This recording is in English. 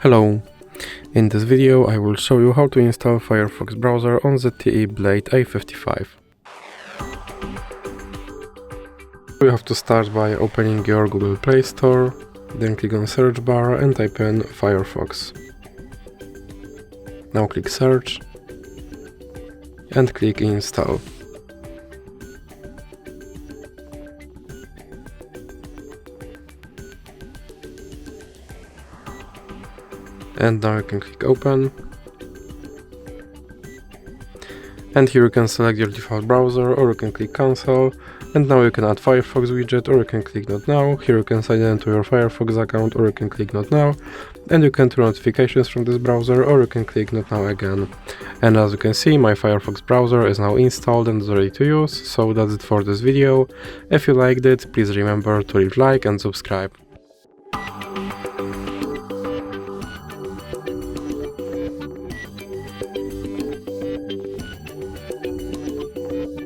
Hello! In this video I will show you how to install Firefox browser on ZTE Blade A55. You have to start by opening your Google Play Store, then click on search bar and type in Firefox. Now click search and click install. And now you can click open. And here you can select your default browser, or you can click cancel. And now you can add Firefox widget, or you can click not now. Here you can sign in to your Firefox account, or you can click not now. And you can turn notifications from this browser, or you can click not now again. And as you can see, my Firefox browser is now installed and is ready to use. So that's it for this video. If you liked it, please remember to leave a like and subscribe.